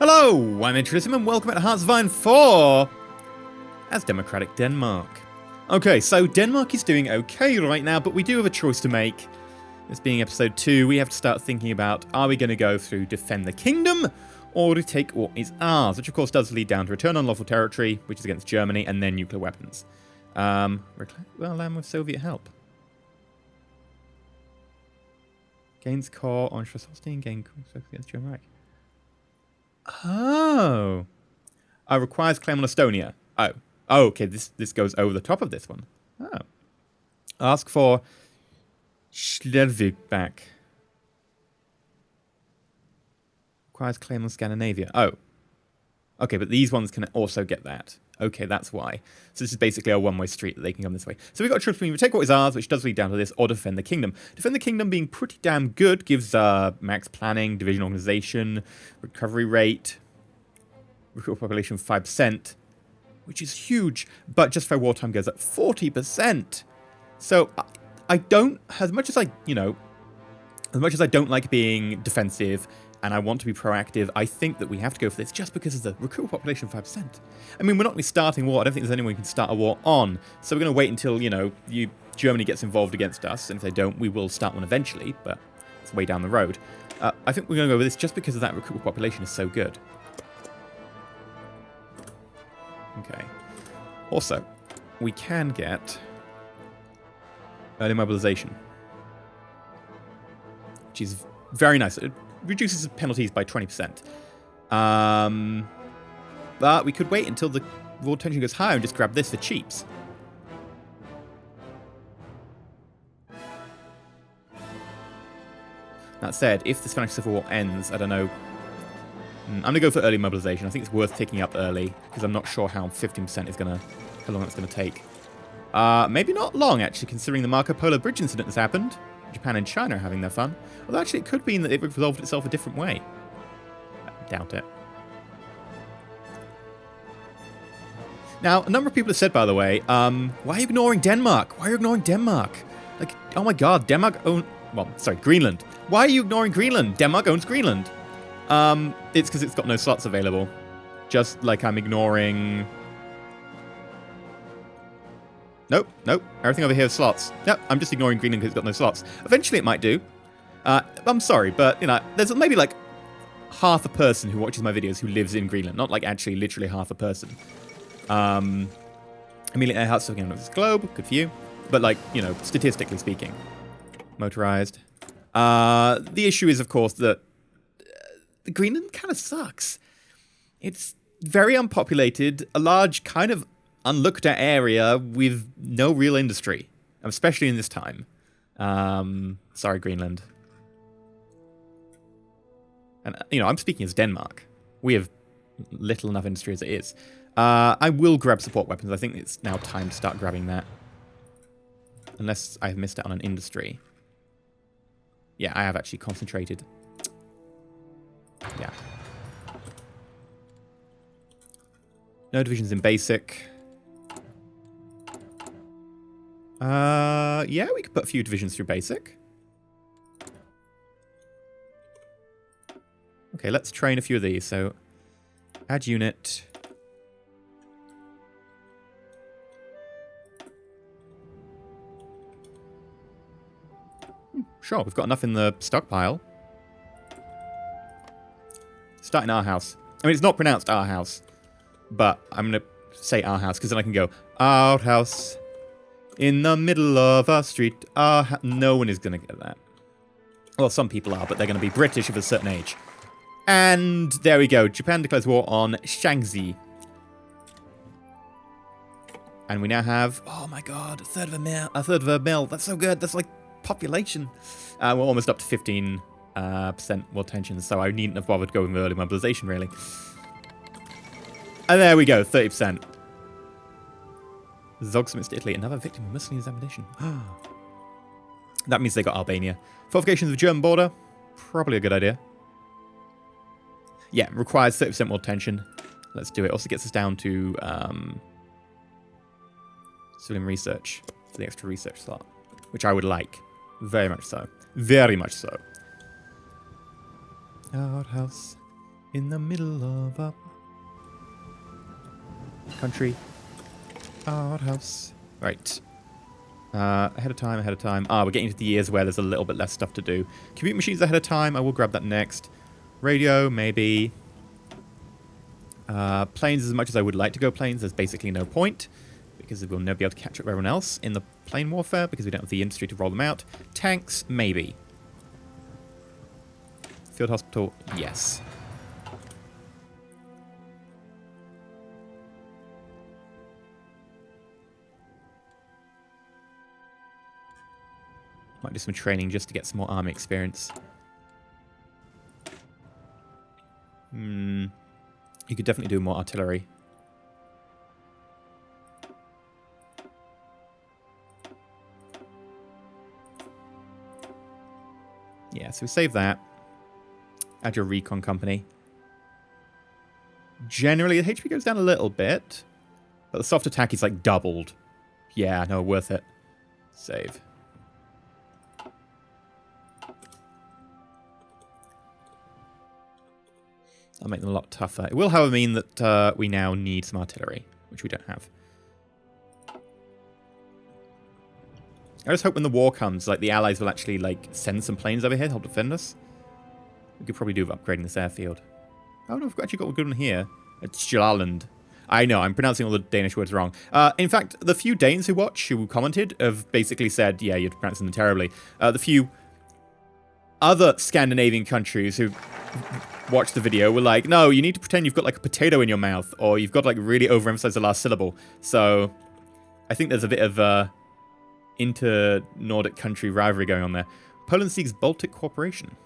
Hello, I'm EnterElysium and welcome to Hearts of Iron 4 as Democratic Denmark. Okay, so Denmark is doing okay right now, but we do have a choice to make. This being episode 2, we have to start thinking about, are we going to go through defend the kingdom, or to take what is ours, which of course does lead down to return unlawful territory, which is against Germany, and then nuclear weapons. Well, land with Soviet help. Gains core on Schleswig gain against German Reich. Oh. Requires claim on Estonia. Oh, okay, this goes over the top of this one. Oh. Ask for Schleswig back. Requires claim on Scandinavia. Oh. Okay, but these ones can also get that. Okay, that's why. So this is basically a one-way street that they can come this way. So we've got a choice between take what is ours, which does lead down to this, or defend the kingdom. Defend the kingdom being pretty damn good, gives max planning, division organization, recovery rate, recruit population 5%, which is huge, but just for wartime goes up 40%. So I don't, as much as I don't like being defensive, and I want to be proactive, I think that we have to go for this just because of the recruit population 5%. I mean, we're not really starting war. I don't think there's anyone we can start a war on. So we're going to wait until, Germany gets involved against us. And if they don't, we will start one eventually, but it's way down the road. I think we're going to go with this just because of that recruit population is so good. Okay. Also, we can get early mobilization, which is very nice. It reduces penalties by 20%. But we could wait until the raw tension goes higher and just grab this for cheaps. That said, if this financial civil war ends, I don't know. I'm going to go for early mobilization. I think it's worth taking up early, because I'm not sure how 15% is going to, how long it's going to take. Maybe not long, actually, considering the Marco Polo Bridge incident has happened. Japan and China are having their fun. Although actually it could mean that it resolved itself a different way. I doubt it. Now, a number of people have said, by the way, why are you ignoring Denmark? Why are you ignoring Denmark? Like, oh my god, Greenland. Why are you ignoring Greenland? Denmark owns Greenland. It's because it's got no slots available. Just like I'm ignoring... Nope. Everything over here is slots. Yep, I'm just ignoring Greenland because it's got no slots. Eventually it might do. I'm sorry, but, there's maybe like half a person who watches my videos who lives in Greenland. Not like actually literally half a person. Immediately Earhart's talking about this globe. Good for you. But like, statistically speaking. Motorized. The issue is, of course, that Greenland kind of sucks. It's very unpopulated. A large kind of unlooked at area with no real industry, especially in this time. Sorry, Greenland. And, I'm speaking as Denmark. We have little enough industry as it is. I will grab support weapons. I think it's now time to start grabbing that. Unless I've missed out on an industry. Yeah, I have actually concentrated. Yeah. No divisions in basic. Yeah, we could put a few divisions through basic. Okay, let's train a few of these. So, add unit. Sure, we've got enough in the stockpile. Start in our house. I mean, it's not pronounced our house, but I'm going to say our house because then I can go, our house. In the middle of a street, no one is going to get that. Well, some people are, but they're going to be British of a certain age. And there we go. Japan declares war on Shaanxi. And we now have, oh my god, a third of a mil. That's so good. That's like population. We're almost up to 15% more tension, so I needn't have bothered going with early mobilization, really. And there we go, 30%. Zog submits to Italy, another victim of Mussolini's ammunition. That means they got Albania. Fortifications of the German border, probably a good idea. Yeah, requires 30% more tension. Let's do it. Also gets us down to civilian research for the extra research slot, which I would like. Very much so. Very much so. Outhouse. In the middle of a country art house. Right. Ahead of time. Ah, we're getting to the years where there's a little bit less stuff to do. Commute machines ahead of time. I will grab that next. Radio, maybe. Planes, as much as I would like to go planes, there's basically no point. Because we'll never be able to catch up with everyone else in the plane warfare. Because we don't have the industry to roll them out. Tanks, maybe. Field hospital, yes. Might do some training just to get some more army experience. You could definitely do more artillery. Yeah, so we save that. Add your recon company. Generally, the HP goes down a little bit. But the soft attack is like doubled. Yeah, no, worth it. Save. That'll make them a lot tougher. It will, however, mean that we now need some artillery, which we don't have. I just hope when the war comes, like, the Allies will actually, like, send some planes over here to help defend us. We could probably do with upgrading this airfield. Oh, no, we've actually got a good one here. It's Stjärnland. I know, I'm pronouncing all the Danish words wrong. In fact, the few Danes who watch, who commented, have basically said, yeah, you're pronouncing them terribly. The few other Scandinavian countries who watched the video were like, no, you need to pretend you've got, like, a potato in your mouth, or you've got to, like, really overemphasize the last syllable. So, I think there's a bit of, inter-Nordic country rivalry going on there. Poland seeks Baltic cooperation.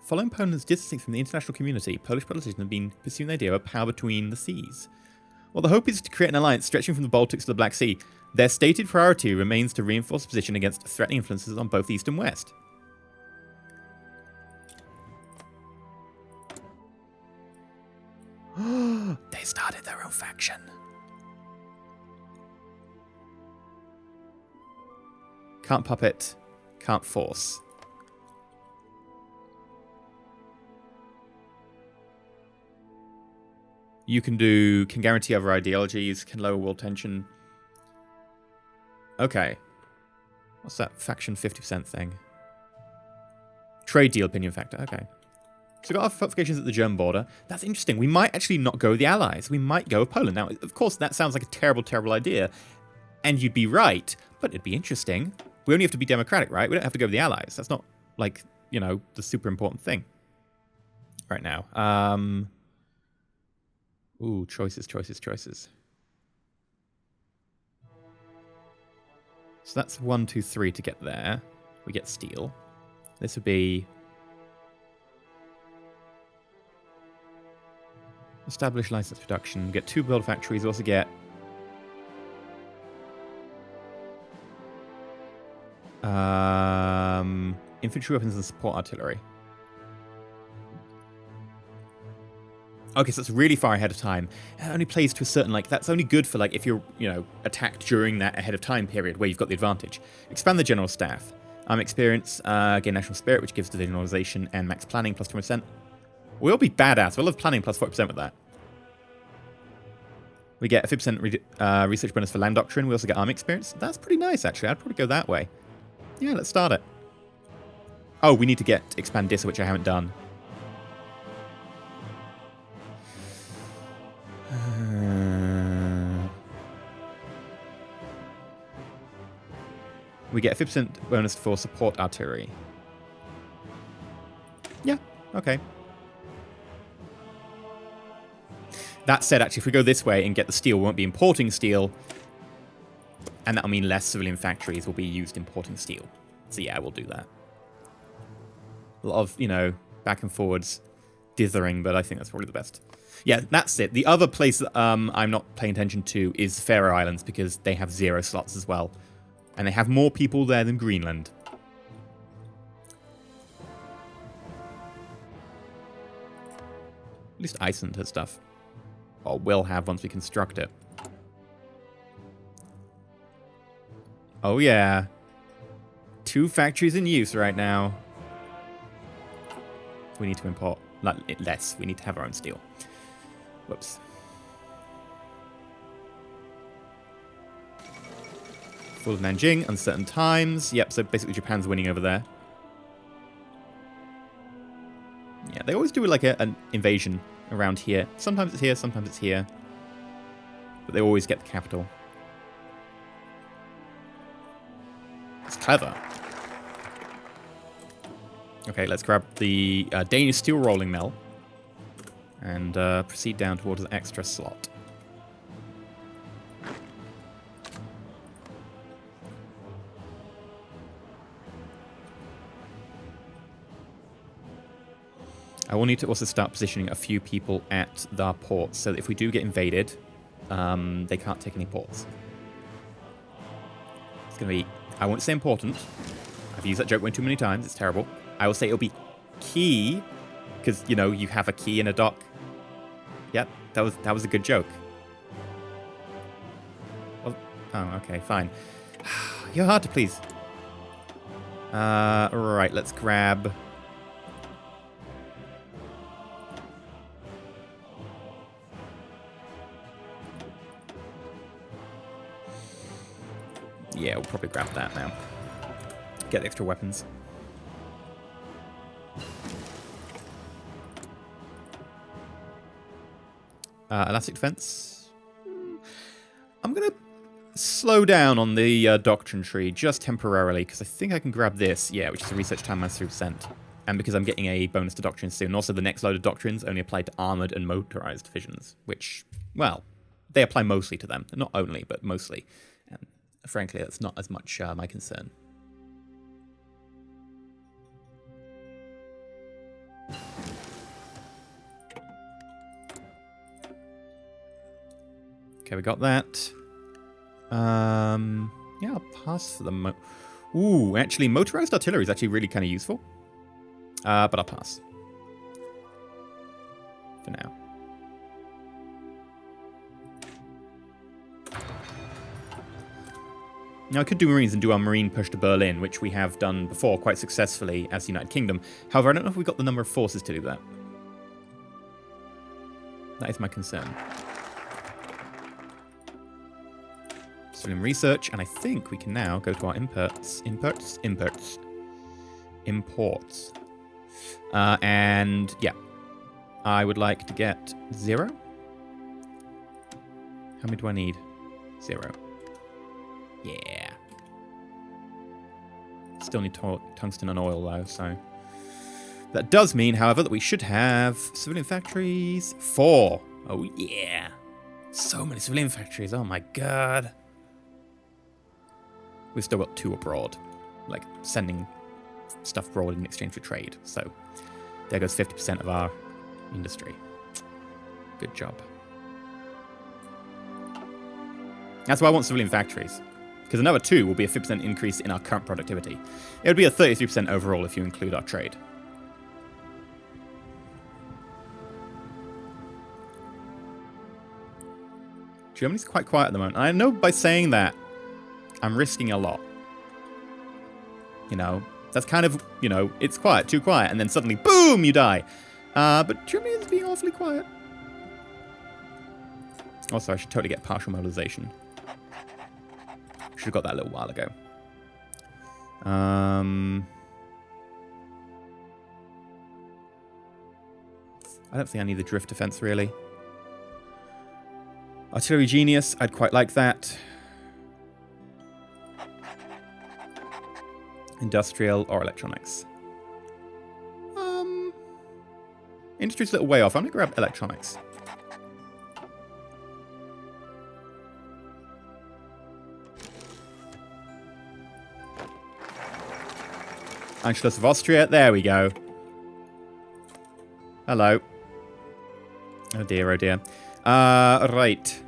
Following Poland's distancing from the international community, Polish politicians have been pursuing the idea of a power between the seas. While the hope is to create an alliance stretching from the Baltics to the Black Sea, their stated priority remains to reinforce the position against threatening influences on both East and West. They started their own faction. Can't puppet, can't force. You can guarantee other ideologies, can lower world tension. Okay. What's that faction 50% thing? Trade deal opinion factor, okay. So we've got our fortifications at the German border. That's interesting. We might actually not go with the Allies. We might go with Poland. Now, of course, that sounds like a terrible, terrible idea. And you'd be right, but it'd be interesting. We only have to be democratic, right? We don't have to go with the Allies. That's not, like, you know, the super important thing right now. Ooh, choices. So that's 1, 2, 3 to get there. We get steel. This would be establish license production. We get 2 build factories. We also get infantry weapons and support artillery. Okay, so it's really far ahead of time. It only plays to a certain, like, that's only good for, like, if you're, you know, attacked during that ahead of time period where you've got the advantage. Expand the general staff. Experience, gain national spirit, which gives division organization and max planning plus 20%. We'll be badass. We'll have planning plus 40% with that. We get a 50% research bonus for land doctrine. We also get army experience. That's pretty nice, actually. I'd probably go that way. Yeah, let's start it. Oh, we need to get expand DISA, which I haven't done. We get a 50% bonus for support artillery. Yeah, okay. That said, actually, if we go this way and get the steel, we won't be importing steel. And that'll mean less civilian factories will be used importing steel. So yeah, we'll do that. A lot of, you know, back and forwards dithering, but I think that's probably the best. Yeah, that's it. The other place that I'm not paying attention to is Faroe Islands, because they have 0 slots as well. And they have more people there than Greenland. At least Iceland has stuff. Or will have once we construct it. Oh yeah. 2 factories in use right now. We need to import. Like, less. We need to have our own steel. Whoops. Fall of Nanjing, uncertain times. Yep, so basically Japan's winning over there. Yeah, they always do like an invasion around here. Sometimes it's here, sometimes it's here. But they always get the capital. It's clever. Okay, let's grab the Danish steel rolling mill. And proceed down towards the extra slot. I will need to also start positioning a few people at the ports, so that if we do get invaded, they can't take any ports. It's going to be, I won't say important. I've used that joke way too many times, it's terrible. I will say it'll be key, because, you know, you have a key in a dock. Yep, that was a good joke. Well, oh, okay, fine. You're hard to please. Right, let's grab... Yeah, we'll probably grab that now. Get the extra weapons. Elastic defense. I'm going to slow down on the doctrine tree just temporarily, because I think I can grab this, yeah, which is a research time minus 3%. And because I'm getting a bonus to doctrines soon. Also, the next load of doctrines only apply to armored and motorized divisions, which, well, they apply mostly to them. Not only, but mostly. And frankly, that's not as much my concern. Okay, we got that. Yeah, I'll pass for the Ooh, actually, motorized artillery is actually really kind of useful. But I'll pass. For now. Now, I could do Marines and do our Marine push to Berlin, which we have done before quite successfully as the United Kingdom. However, I don't know if we've got the number of forces to do that. That is my concern. Civilian research, and I think we can now go to our imports. And, yeah. I would like to get 0. How many do I need? 0. Yeah. Still need tungsten and oil, though, so... That does mean, however, that we should have civilian factories. 4. Oh, yeah. So many civilian factories. Oh, my God. We've still got 2 abroad. Like, sending stuff abroad in exchange for trade. So, there goes 50% of our industry. Good job. That's why I want civilian factories. Because another 2 will be a 50% increase in our current productivity. It would be a 33% overall if you include our trade. Germany's quite quiet at the moment. I know by saying that, I'm risking a lot. You know, that's kind of, you know, it's quiet, too quiet, and then suddenly, boom, you die. But Germany is being awfully quiet. Also, I should totally get partial mobilization. Should have got that a little while ago. I don't think I need the drift defense, really. Artillery genius, I'd quite like that. Industrial or electronics. Industry's a little way off. I'm going to grab electronics. Anschluss of Austria. There we go. Hello. Oh dear, oh dear. Right.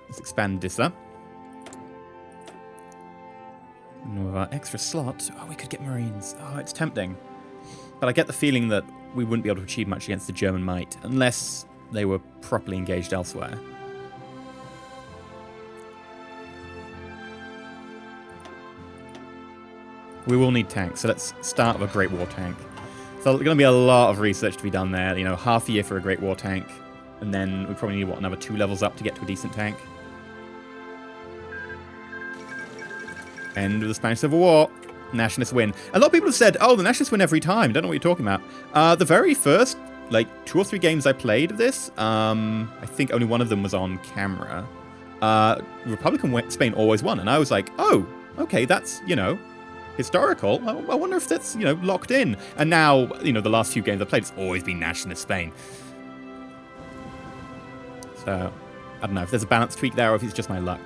Let's expand this up. And with our extra slot, oh, we could get Marines. Oh, it's tempting. But I get the feeling that we wouldn't be able to achieve much against the German might, unless they were properly engaged elsewhere. We will need tanks, so let's start with a Great War tank. So there's going to be a lot of research to be done there. You know, half a year for a Great War tank. And then we probably need, what, another 2 levels up to get to a decent tank. End of the Spanish Civil War. Nationalists win. A lot of people have said, oh, the Nationalists win every time. Don't know what you're talking about. The very first, like, 2 or 3 games I played of this, I think only one of them was on camera. Republican Spain always won. And I was like, oh, okay, that's, you know, historical. I wonder if that's, you know, locked in. And now, you know, the last few games I've played, it's always been Nationalist Spain. So, I don't know if there's a balance tweak there or if it's just my luck.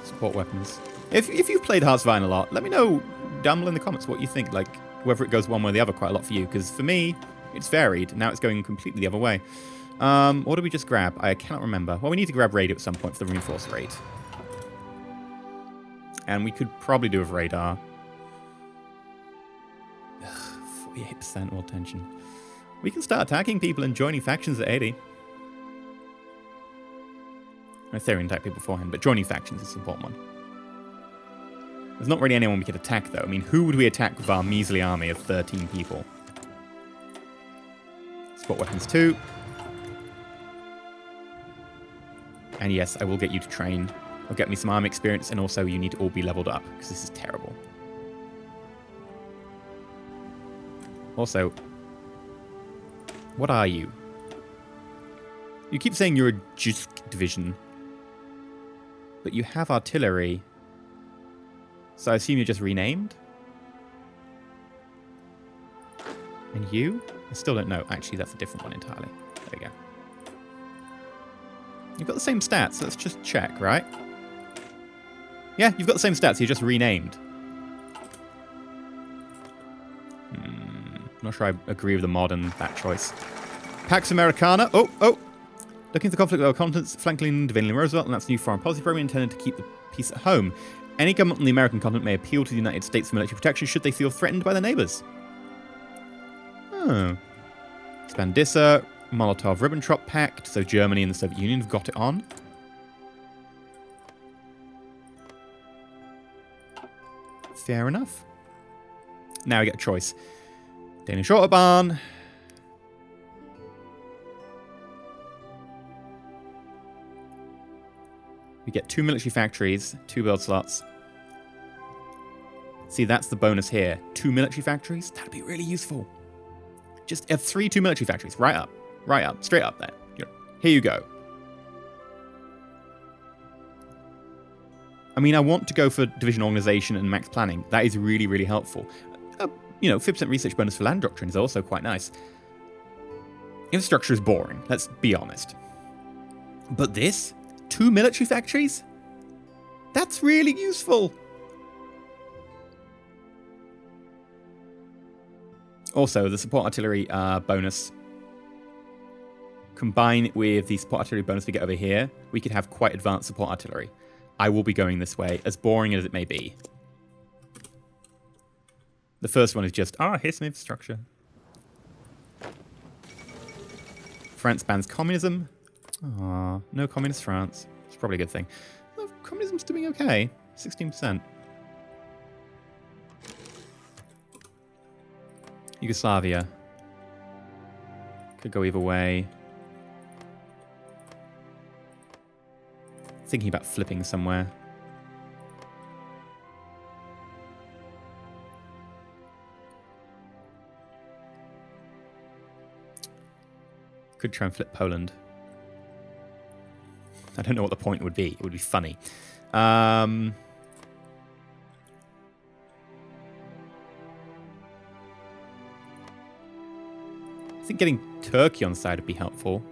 Support weapons. If you've played Hearts of Iron a lot, let me know down below in the comments what you think, like, whether it goes one way or the other quite a lot for you, because for me, it's varied. Now it's going completely the other way. What did we just grab? I cannot remember. Well, we need to grab radio at some point for the reinforced rate. And we could probably do with radar. 48% all tension. We can start attacking people and joining factions at 80. I theory attack people beforehand, but joining factions is the important one. There's not really anyone we could attack, though. I mean, who would we attack with our measly army of 13 people? Spot weapons 2. And yes, I will get you to train. Or get me some army experience, and also you need to all be leveled up, because this is terrible. Also, what are you? You keep saying you're a JUSC division, but you have artillery, so I assume you're just renamed? And you? I still don't know. Actually, that's a different one entirely. There we go. You've got the same stats. Let's just check, right? Yeah, you've got the same stats. You're just renamed. I'm not sure I agree with the mod and that choice. Pax Americana. Oh. Looking at the conflict of our continents, flanking Divinely Roosevelt, and that's a new foreign policy program intended to keep the peace at home. Any government on the American continent may appeal to the United States for military protection should they feel threatened by their neighbors. Oh. Expandissa, Molotov-Ribbentrop Pact, so Germany and the Soviet Union have got it on. Fair enough. Now we get a choice. Danish Autobahn. We get 2 military factories, 2 build slots. See, that's the bonus here. 2 military factories? That'd be really useful. Just have 3 2 military factories. Right up, straight up there. Here you go. I mean, I want to go for division organization and max planning. That is really, really helpful. You know, 50% research bonus for land doctrine is also quite nice. Infrastructure is boring, let's be honest. But this? 2 military factories? That's really useful. Also, the support artillery bonus. Combine with the support artillery bonus we get over here, we could have quite advanced support artillery. I will be going this way, as boring as it may be. The first one is just, here's some infrastructure. France bans communism. No communist France. It's probably a good thing. Well, communism's doing okay. 16%. Yugoslavia. Could go either way. Thinking about flipping somewhere. Could try and flip Poland. I don't know what the point would be. It would be funny. I think getting Turkey on the side would be helpful.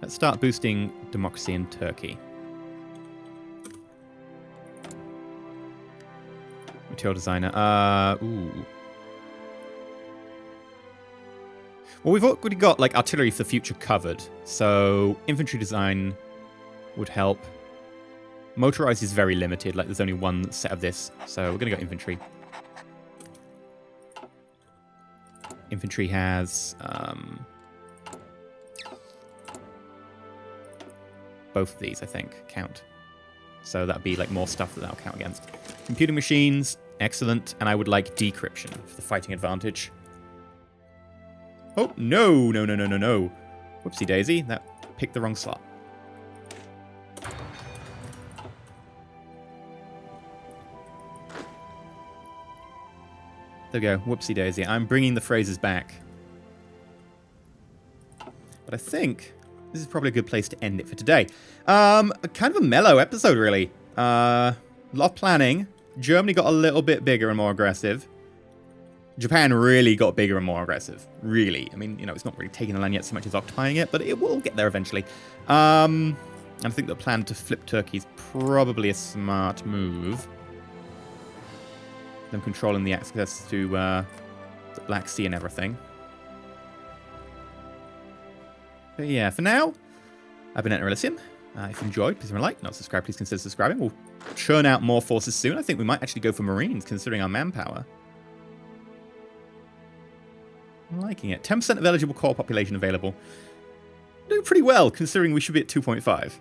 Let's start boosting democracy in Turkey. Material designer. Ooh. Well, we've already got, like, artillery for the future covered. So, infantry design would help. Motorized is very limited. Like, there's only one set of this. So, we're going to go infantry. Infantry has... both of these, I think, count. So that'd be like more stuff that'll count against. Computing machines, excellent. And I would like decryption for the fighting advantage. Oh, no, no, no, no, no, no. Whoopsie daisy, that picked the wrong slot. There we go, whoopsie daisy. I'm bringing the phrases back. But I think this is probably a good place to end it for today. Kind of a mellow episode, really. A lot of planning. Germany got a little bit bigger and more aggressive. Japan really got bigger and more aggressive. Really. I mean, you know, it's not really taking the land yet so much as occupying it, but it will get there eventually. And I think the plan to flip Turkey is probably a smart move. Them controlling the access to the Black Sea and everything. But yeah, for now, I've been EnterElysium. If you enjoyed, please like, not subscribe, please consider subscribing. We'll churn out more forces soon. I think we might actually go for Marines, considering our manpower. I'm liking it. 10% of eligible core population available. Doing pretty well, considering we should be at 2.5.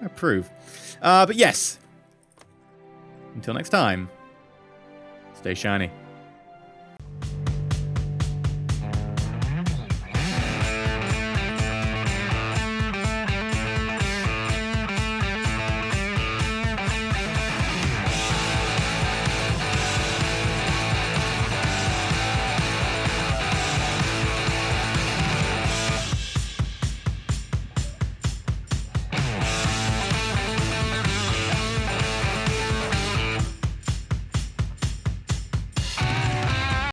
I approve. But yes. Until next time, stay shiny.